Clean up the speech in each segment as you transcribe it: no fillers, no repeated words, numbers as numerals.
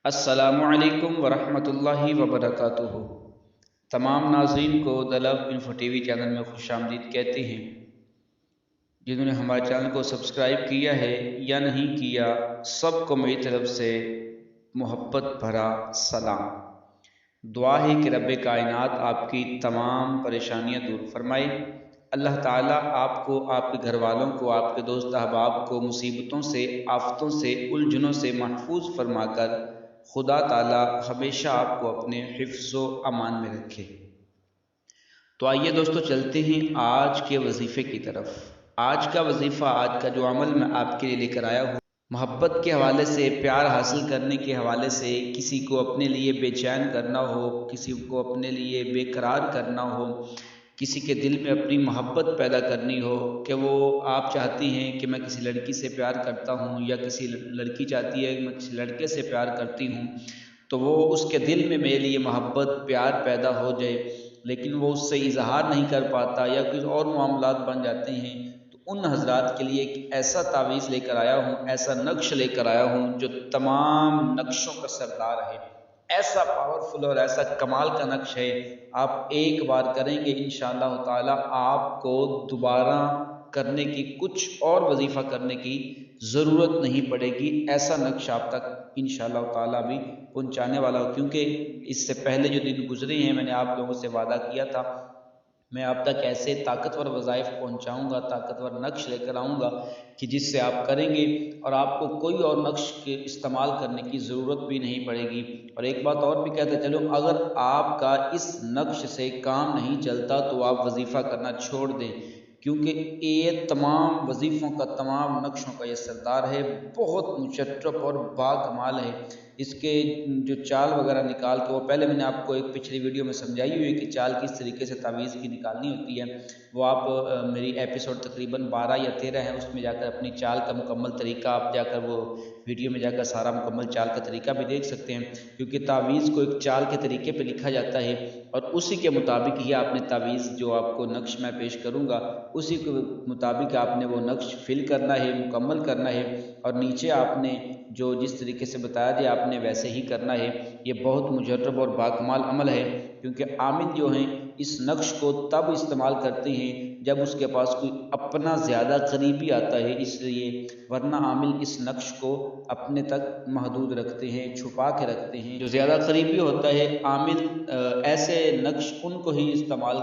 السلام علیکم ورحمۃ اللہ وبرکاتہ۔ تمام ناظرین کو دی لو انفو ٹی وی چینل میں خوش آمدید کہتے ہیں۔ جنہوں نے ہمارے چینل کو سبسکرائب کیا ہے یا نہیں کیا، سب کو میری طرف سے محبت بھرا سلام۔ دعا ہے کہ رب کائنات آپ کی تمام پریشانیاں دور فرمائے۔ اللہ تعالیٰ آپ کو، آپ کے گھر والوں کو، آپ کے دوست احباب کو مصیبتوں سے، آفتوں سے، الجھنوں سے محفوظ فرما کر خدا تعالیٰ ہمیشہ آپ کو اپنے حفظ و امان میں رکھے۔ تو آئیے دوستو چلتے ہیں آج کے وظیفے کی طرف۔ آج کا وظیفہ، آج کا جو عمل میں آپ کے لیے لے کر آیا ہوں، محبت کے حوالے سے، پیار حاصل کرنے کے حوالے سے، کسی کو اپنے لیے بے چین کرنا ہو، کسی کو اپنے لیے بے قرار کرنا ہو، کسی کے دل میں اپنی محبت پیدا کرنی ہو کہ وہ آپ چاہتی ہیں کہ میں کسی لڑکی سے پیار کرتا ہوں، یا کسی لڑکی چاہتی ہے کہ میں کسی لڑکے سے پیار کرتی ہوں، تو وہ اس کے دل میں میرے لیے محبت، پیار پیدا ہو جائے، لیکن وہ اس سے اظہار نہیں کر پاتا یا کچھ اور معاملات بن جاتے ہیں، تو ان حضرات کے لیے ایک ایسا تعویذ لے کر آیا ہوں، ایسا نقش لے کر آیا ہوں جو تمام نقشوں کا سردار ہے۔ ایسا پاورفل اور ایسا کمال کا نقش ہے، آپ ایک بار کریں گے انشاءاللہ تعالی آپ کو دوبارہ کرنے کی، کچھ اور وظیفہ کرنے کی ضرورت نہیں پڑے گی۔ ایسا نقش آپ تک انشاءاللہ تعالی بھی پہنچانے والا ہو، کیونکہ اس سے پہلے جو دن گزرے ہیں میں نے آپ لوگوں سے وعدہ کیا تھا میں آپ تک ایسے طاقتور وظائف پہنچاؤں گا، طاقتور نقش لے کر آؤں گا کہ جس سے آپ کریں گے اور آپ کو کوئی اور نقش کے استعمال کرنے کی ضرورت بھی نہیں پڑے گی۔ اور ایک بات اور بھی کہتے چلو، اگر آپ کا اس نقش سے کام نہیں چلتا تو آپ وظیفہ کرنا چھوڑ دیں، کیونکہ یہ تمام وظیفوں کا، تمام نقشوں کا یہ سردار ہے، بہت مشرف اور باکمال ہے۔ اس کے جو چال وغیرہ نکال کے، وہ پہلے میں نے آپ کو ایک پچھلی ویڈیو میں سمجھائی ہوئی ہے کہ چال کس طریقے سے تعویذ کی نکالنی ہوتی ہے، وہ آپ میری ایپیسوڈ تقریباً 12 یا 13 ہے، اس میں جا کر اپنی چال کا مکمل طریقہ آپ جا کر وہ ویڈیو میں جا کر سارا مکمل چال کا طریقہ بھی دیکھ سکتے ہیں، کیونکہ تعویذ کو ایک چال کے طریقے پہ لکھا جاتا ہے اور اسی کے مطابق ہی آپ نے تعویذ، جو آپ کو نقش میں پیش کروں گا اسی کے مطابق آپ نے وہ نقش فل کرنا ہے، مکمل کرنا ہے، اور نیچے آپ نے جو جس طریقے سے بتایا جائے آپ نے ویسے ہی کرنا ہے۔ یہ بہت مجرب اور باکمال عمل ہے، کیونکہ عامل جو ہیں اس نقش کو تب استعمال کرتے ہیں جب اس کے پاس کوئی اپنا زیادہ قریبی آتا ہے، اس لیے، ورنہ عامل اس نقش کو اپنے تک محدود رکھتے ہیں، چھپا کے رکھتے ہیں۔ جو زیادہ قریبی ہوتا ہے عامل ایسے نقش ان کو ہی استعمال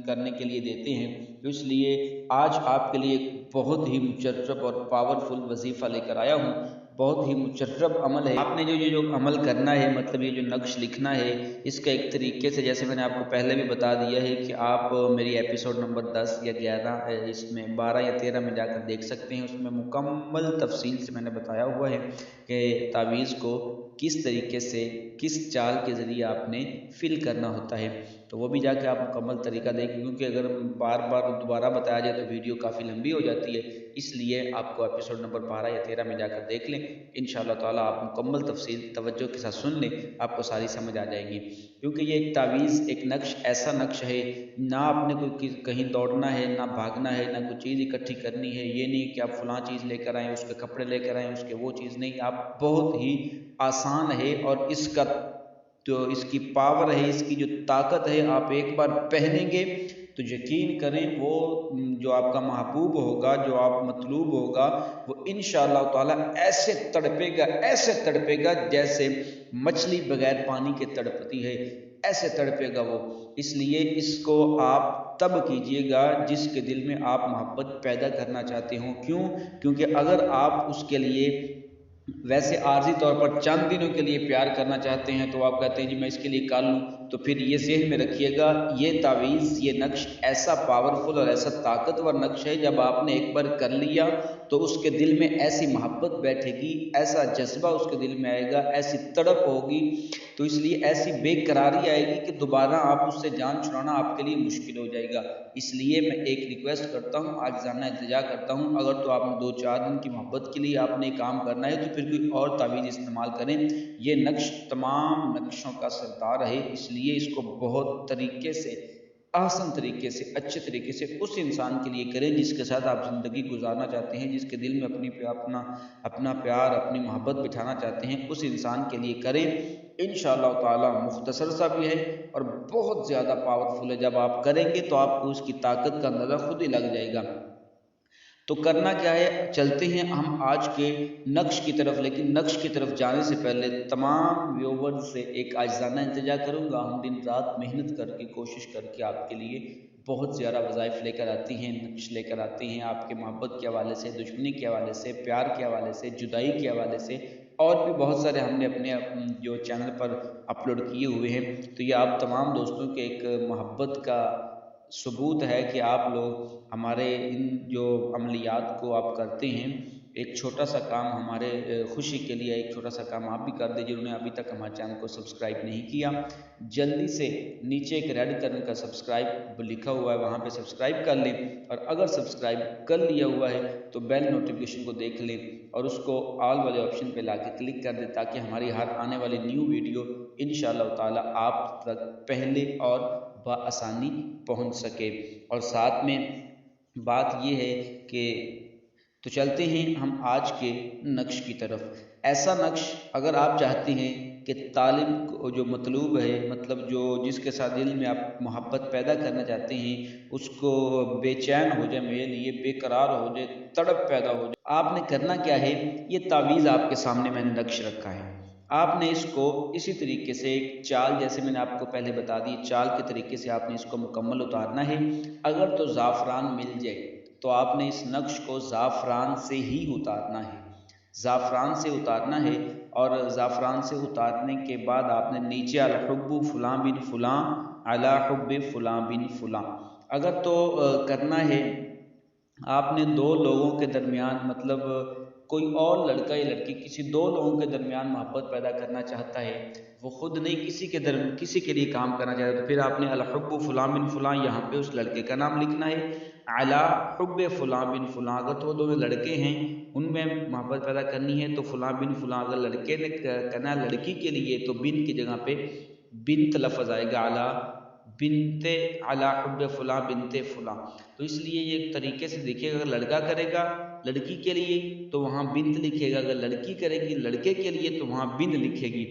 کرنے کے لیے دیتے ہیں، تو اس لیے آج آپ کے لیے ایک بہت ہی مشرف اور پاورفل وظیفہ لے کر آیا ہوں، بہت ہی مشرف عمل ہے۔ آپ نے جو عمل کرنا ہے، مطلب یہ جو نقش لکھنا ہے، اس کا ایک طریقے سے، جیسے میں نے آپ کو پہلے بھی بتا دیا ہے کہ آپ میری ایپیسوڈ نمبر 10 یا 11 اس میں 12 یا 13 میں جا کر دیکھ سکتے ہیں، اس میں مکمل تفصیل سے میں نے بتایا ہوا ہے کہ تعویذ کو کس طریقے سے، کس چال کے ذریعے آپ نے فل کرنا ہوتا ہے، تو وہ بھی جا کے آپ مکمل طریقہ دیکھیں، کیونکہ اگر بار بار دوبارہ بتایا جائے تو ویڈیو کافی لمبی ہو جاتی ہے، اس لیے آپ کو ایپیسوڈ نمبر 12 یا 13 میں جا کر دیکھ لیں، انشاءاللہ تعالیٰ آپ مکمل تفصیل توجہ کے ساتھ سن لیں، آپ کو ساری سمجھ آ جائے گی، کیونکہ یہ ایک تعویذ، ایک نقش، ایسا نقش ہے، نہ آپ نے کوئی کہیں دوڑنا ہے، نہ بھاگنا ہے، نہ کوئی چیز اکٹھی کرنی ہے، یہ نہیں کہ آپ فلاں چیز لے کر آئیں، اس کے کپڑے لے کر آئیں، اس کے وہ چیز نہیں، آپ بہت ہی آسان ہے، اور اس کا جو اس کی پاور ہے، اس کی جو طاقت ہے، آپ ایک بار پہنیں گے تو یقین کریں وہ جو آپ کا محبوب ہوگا، جو آپ مطلوب ہوگا، وہ انشاءاللہ تعالی ایسے تڑپے گا، ایسے تڑپے گا جیسے مچھلی بغیر پانی کے تڑپتی ہے، ایسے تڑپے گا وہ۔ اس لیے اس کو آپ تب کیجئے گا جس کے دل میں آپ محبت پیدا کرنا چاہتے ہوں۔ کیوں؟ کیونکہ اگر آپ اس کے لیے ویسے عارضی طور پر چند دنوں کے لیے پیار کرنا چاہتے ہیں تو آپ کہتے ہیں جی میں اس کے لیے کر لوں، تو پھر یہ ذہن میں رکھیے گا، یہ تعویذ، یہ نقش ایسا پاورفل اور ایسا طاقتور نقش ہے، جب آپ نے ایک بار کر لیا تو اس کے دل میں ایسی محبت بیٹھے گی، ایسا جذبہ اس کے دل میں آئے گا، ایسی تڑپ ہوگی، تو اس لیے ایسی بے قراری آئے گی کہ دوبارہ آپ اس سے جان چھڑانا آپ کے لیے مشکل ہو جائے گا۔ اس لیے میں ایک ریکویسٹ کرتا ہوں، عاجزانہ التجا کرتا ہوں، اگر تو آپ نے 2-4 دن کی محبت کے لیے آپ نے کام کرنا ہے تو پھر کوئی اور تعویذ استعمال کریں۔ یہ نقش تمام نقشوں کا سردار ہے، اس لیے اس کو بہت طریقے سے آسان طریقے سے، اچھے طریقے سے اس انسان کے لیے کریں جس کے ساتھ آپ زندگی گزارنا چاہتے ہیں، جس کے دل میں اپنا پیار، اپنی محبت بٹھانا چاہتے ہیں، اس انسان کے لیے کریں۔ انشاءاللہ تعالی مختصر سا بھی ہے اور بہت زیادہ پاورفل ہے۔ جب آپ کریں گے تو آپ کو اس کی طاقت کا اندازہ خود ہی لگ جائے گا۔ تو کرنا کیا ہے، چلتے ہیں ہم آج کے نقش کی طرف، لیکن نقش کی طرف جانے سے پہلے تمام ویورز سے ایک عاجزانہ التجا کروں گا۔ ہم دن رات محنت کر کے، کوشش کر کے آپ کے لیے بہت زیادہ وظائف لے کر آتی ہیں، نقش لے کر آتی ہیں، آپ کے محبت کے حوالے سے، دشمنی کے حوالے سے، پیار کے حوالے سے، جدائی کے حوالے سے، اور بھی بہت سارے ہم نے اپنے جو چینل پر اپلوڈ کیے ہوئے ہیں۔ تو یہ آپ تمام دوستوں کے ایک محبت کا ثبوت ہے کہ آپ لوگ ہمارے ان جو عملیات کو آپ کرتے ہیں۔ ایک چھوٹا سا کام ہمارے خوشی کے لیے، ایک چھوٹا سا کام آپ بھی کر دیں جنہوں نے ابھی تک ہمارے چینل کو سبسکرائب نہیں کیا۔ جلدی سے نیچے ایک ریڈ کلر کا سبسکرائب لکھا ہوا ہے، وہاں پہ سبسکرائب کر لیں، اور اگر سبسکرائب کر لیا ہوا ہے تو بیل نوٹیفیکیشن کو دیکھ لیں اور اس کو آل والے آپشن پہ لا کے کلک کر دیں، تاکہ ہماری ہر آنے والی نیو ویڈیو انشاءاللہ تعالی آپ تک پہلے اور بآسانی پہنچ سکے۔ اور ساتھ میں بات یہ ہے کہ تو چلتے ہیں ہم آج کے نقش کی طرف۔ ایسا نقش اگر آپ چاہتے ہیں کہ طالب کو جو مطلوب ہے، مطلب جو جس کے ساتھ دل میں آپ محبت پیدا کرنا چاہتے ہیں، اس کو بے چین ہو جائے، میرے لیے بے قرار ہو جائے، تڑپ پیدا ہو جائے، آپ نے کرنا کیا ہے، یہ تعویذ آپ کے سامنے میں نے نقش رکھا ہے۔ آپ نے اس کو اسی طریقے سے ایک چال، جیسے میں نے آپ کو پہلے بتا دی، چال کے طریقے سے آپ نے اس کو مکمل اتارنا ہے۔ اگر تو زعفران مل جائے تو آپ نے اس نقش کو زعفران سے ہی اتارنا ہے، زعفران سے اتارنا ہے۔ اور زعفران سے اتارنے کے بعد آپ نے نیچے الحب فلاں بن فلاں علی حب فلاں بن فلاں، اگر تو کرنا ہے آپ نے دو لوگوں کے درمیان، مطلب کوئی اور لڑکا یا لڑکی کسی دو لوگوں کے درمیان محبت پیدا کرنا چاہتا ہے، وہ خود نہیں کسی کے لیے کام کرنا چاہتا ہے، تو پھر آپ نے الحب فلاں بن فلاں یہاں پہ اس لڑکے کا نام لکھنا ہے، علی حب فلاں بن فلاں اگر تو وہ دونوں لڑکے ہیں ان میں محبت پیدا کرنی ہے تو فلاں بن فلاں، اگر لڑکے نے کرنا لڑکی کے لیے تو بن کی جگہ پہ بنت لفظ آئے گا، علی بنت علی حب فلاں بنت فلاں۔ تو اس لیے یہ ایک طریقے سے دیکھیے گا، اگر لڑکا کرے گا لڑکی کے لیے تو وہاں بنت لکھے گا، اگر لڑکی کرے گی لڑکے کے لیے تو وہاں بن لکھے گی۔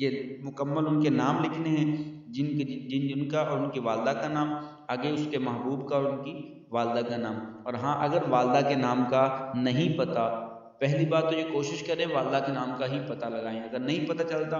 یہ مکمل ان کے نام لکھنے ہیں، جن کا اور ان کی والدہ کا نام، آگے اس کے محبوب کا اور ان کی والدہ کا نام۔ اور ہاں، اگر والدہ کے نام کا نہیں پتہ، پہلی بات تو یہ کوشش کریں والدہ کے نام کا ہی پتہ لگائیں، اگر نہیں پتہ چلتا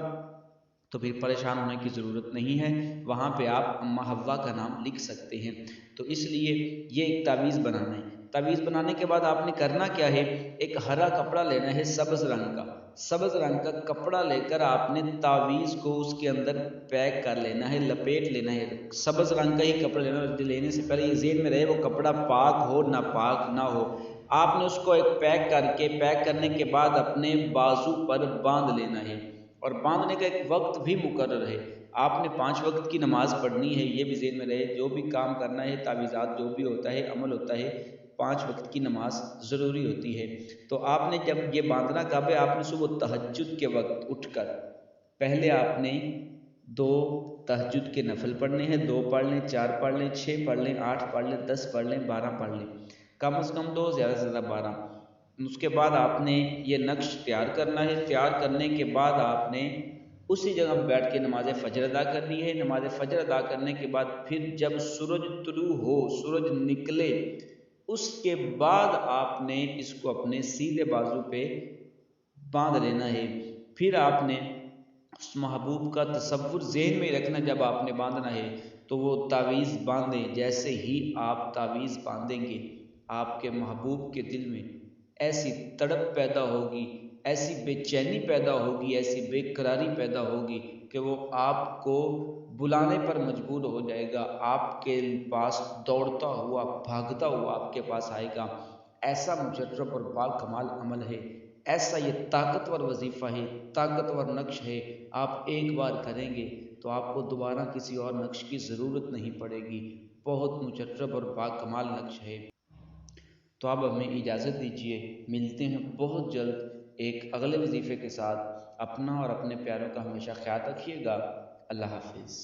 تو پھر پریشان ہونے کی ضرورت نہیں ہے، وہاں پہ آپ اما حوا کا نام لکھ سکتے ہیں۔ تو اس لیے یہ ایک تعویذ بنانا ہے۔ تعویذ بنانے کے بعد آپ نے کرنا کیا ہے، ایک ہرا کپڑا لینا ہے، سبز رنگ کا کپڑا لے کر آپ نے تعویذ کو اس کے اندر پیک کر لینا ہے، لپیٹ لینا ہے۔ سبز رنگ کا ہی کپڑا لینے سے پہلے یہ ذہن میں رہے وہ کپڑا پاک ہو ناپاک نہ ہو۔ آپ نے اس کو ایک پیک کرنے کے بعد اپنے بازو پر باندھ لینا ہے، اور باندھنے کا ایک وقت بھی مقرر ہے۔ آپ نے 5 وقت کی نماز پڑھنی ہے، یہ بھی ذہن میں رہے، جو بھی کام کرنا ہے، تعویذات جو بھی ہوتا ہے، عمل ہوتا ہے، 5 وقت کی نماز ضروری ہوتی ہے۔ تو آپ نے جب یہ باندھنا کب ہے، آپ نے صبح تہجد کے وقت اٹھ کر پہلے آپ نے 2 تہجد کے نفل پڑھنے ہیں، 2 پڑھ لیں، 4 پڑھ لیں، 6 پڑھ لیں، 8 پڑھ لیں، 10 پڑھ لیں، 12 پڑھ لیں، کم از کم 2، زیادہ سے زیادہ 12۔ اس کے بعد آپ نے یہ نقش تیار کرنا ہے۔ تیار کرنے کے بعد آپ نے اسی جگہ بیٹھ کے نماز فجر ادا کرنی ہے۔ نماز فجر ادا کرنے کے بعد پھر جب سورج طلوع ہو، سورج نکلے، اس کے بعد آپ نے اس کو اپنے سیدھے بازو پہ باندھ لینا ہے۔ پھر آپ نے اس محبوب کا تصور ذہن میں رکھنا، جب آپ نے باندھنا ہے تو وہ تعویذ باندھیں، جیسے ہی آپ تعویذ باندھیں گے آپ کے محبوب کے دل میں ایسی تڑپ پیدا ہوگی، ایسی بے چینی پیدا ہوگی، ایسی بے قراری پیدا ہوگی کہ وہ آپ کو بلانے پر مجبور ہو جائے گا، آپ کے پاس دوڑتا ہوا بھاگتا ہوا آپ کے پاس آئے گا۔ ایسا مجرب اور باکمال عمل ہے، ایسا یہ طاقتور وظیفہ ہے، طاقتور نقش ہے، آپ ایک بار کریں گے تو آپ کو دوبارہ کسی اور نقش کی ضرورت نہیں پڑے گی، بہت مجرب اور باکمال نقش ہے۔ تو اب ہمیں اجازت دیجیے، ملتے ہیں بہت جلد ایک اگلے وظیفے کے ساتھ۔ اپنا اور اپنے پیاروں کا ہمیشہ خیال رکھیے گا۔ اللہ حافظ۔